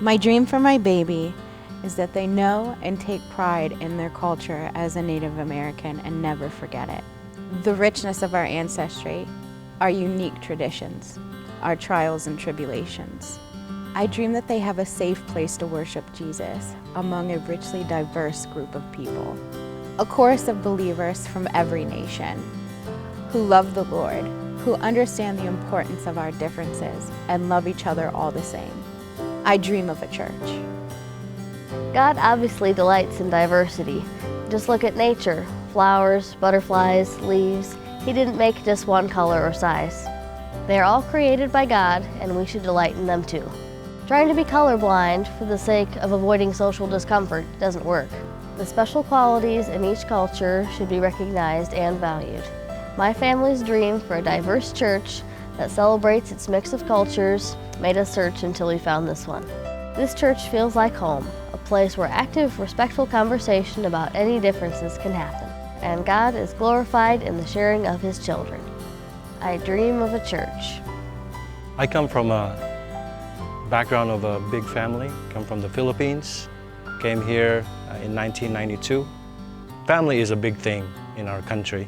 My dream for my baby is that they know and take pride in their culture as a Native American and never forget it. The richness of our ancestry, our unique traditions, our trials and tribulations. I dream that they have a safe place to worship Jesus among a richly diverse group of people. A chorus of believers from every nation who love the Lord, who understand the importance of our differences and love each other all the same. I dream of a church. God obviously delights in diversity. Just look at nature, flowers, butterflies, leaves. He didn't make just one color or size. They are all created by God, and we should delight in them too. Trying to be colorblind for the sake of avoiding social discomfort doesn't work. The special qualities in each culture should be recognized and valued. My family's dream for a diverse church that celebrates its mix of cultures made us search until we found this one. This church feels like home, a place where active, respectful conversation about any differences can happen, and God is glorified in the sharing of His children. I dream of a church. I come from a background of a big family, come from the Philippines, came here in 1992. Family is a big thing in our country.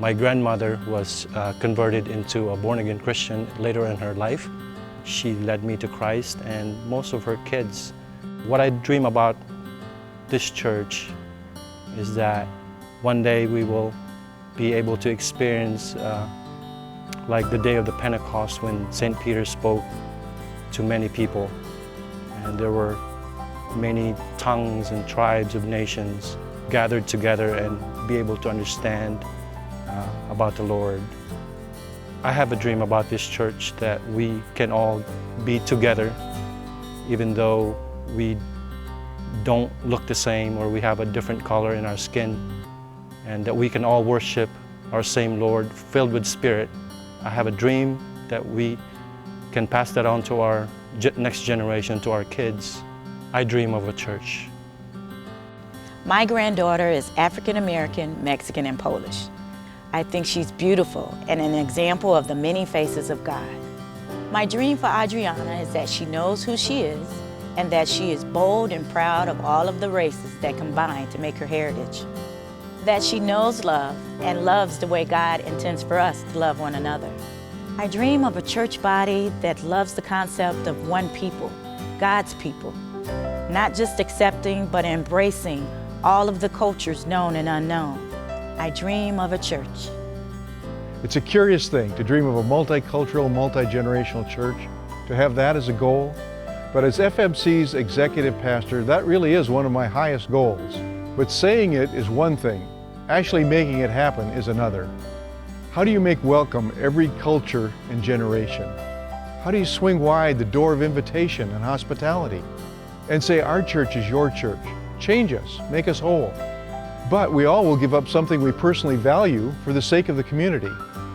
My grandmother was converted into a born-again Christian later in her life. She led me to Christ and most of her kids. What I dream about this church is that one day we will be able to experience like the day of the Pentecost when St. Peter spoke to many people, and there were many tongues and tribes of nations gathered together and be able to understand about the Lord. I have a dream about this church that we can all be together even though we don't look the same or we have a different color in our skin, and that we can all worship our same Lord filled with Spirit. I have a dream that we can pass that on to our next generation, to our kids. I dream of a church. My granddaughter is African American, Mexican, and Polish. I think she's beautiful and an example of the many faces of God. My dream for Adriana is that she knows who she is and that she is bold and proud of all of the races that combine to make her heritage. That she knows love and loves the way God intends for us to love one another. I dream of a church body that loves the concept of one people, God's people, not just accepting but embracing all of the cultures known and unknown. I dream of a church. It's a curious thing to dream of a multicultural, multi-generational church, to have that as a goal. But as FMC's executive pastor, that really is one of my highest goals. But saying it is one thing, actually making it happen is another. How do you make welcome every culture and generation? How do you swing wide the door of invitation and hospitality and say our church is your church? Change us, make us whole. But we all will give up something we personally value for the sake of the community.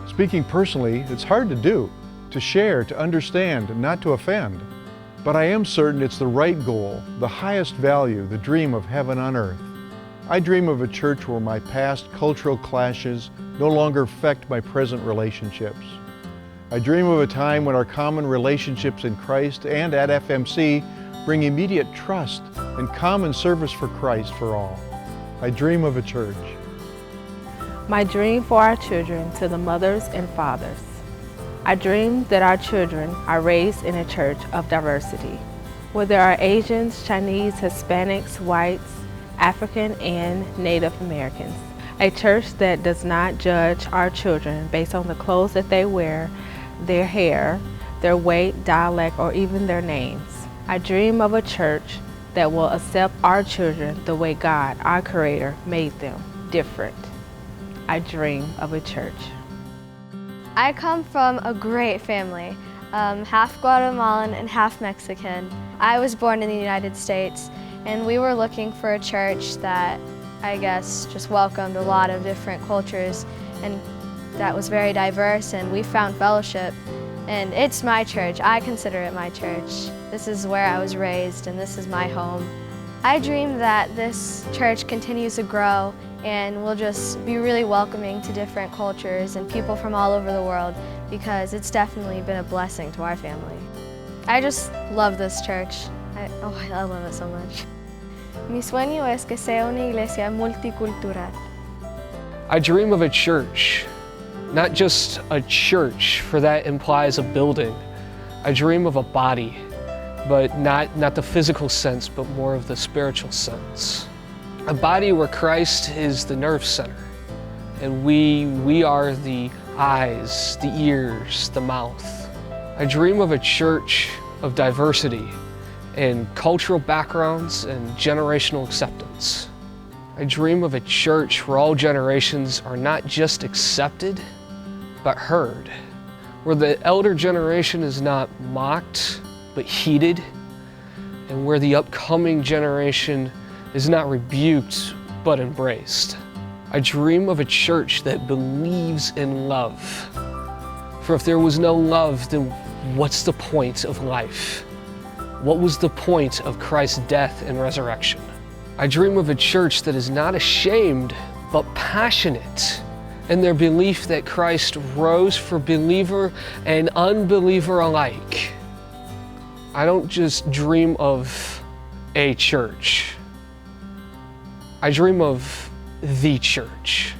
Speaking personally, it's hard to do, to share, to understand, and not to offend. But I am certain it's the right goal, the highest value, the dream of heaven on earth. I dream of a church where my past cultural clashes no longer affect my present relationships. I dream of a time when our common relationships in Christ and at FMC bring immediate trust and common service for Christ for all. I dream of a church. My dream for our children to the mothers and fathers. I dream that our children are raised in a church of diversity, where there are Asians, Chinese, Hispanics, whites, African, and Native Americans. A church that does not judge our children based on the clothes that they wear, their hair, their weight, dialect, or even their names. I dream of a church that will accept our children the way God, our Creator, made them, different. I dream of a church. I come from a great family, half Guatemalan and half Mexican. I was born in the United States, and we were looking for a church that, I guess, just welcomed a lot of different cultures and that was very diverse, and we found fellowship. And it's my church. I consider it my church. This is where I was raised, and this is my home. I dream that this church continues to grow and will just be really welcoming to different cultures and people from all over the world, because it's definitely been a blessing to our family. I just love this church. I love it so much. Mi sueño es que sea una iglesia multicultural. I dream of a church, not just a church, for that implies a building. I dream of a body, but not the physical sense, but more of the spiritual sense. A body where Christ is the nerve center, and we are the eyes, the ears, the mouth. I dream of a church of diversity in cultural backgrounds and generational acceptance. I dream of a church where all generations are not just accepted, but heard, where the elder generation is not mocked, but heeded, and where the upcoming generation is not rebuked, but embraced. I dream of a church that believes in love. For if there was no love, then what's the point of life? What was the point of Christ's death and resurrection? I dream of a church that is not ashamed, but passionate in their belief that Christ rose for believer and unbeliever alike. I don't just dream of a church. I dream of the church.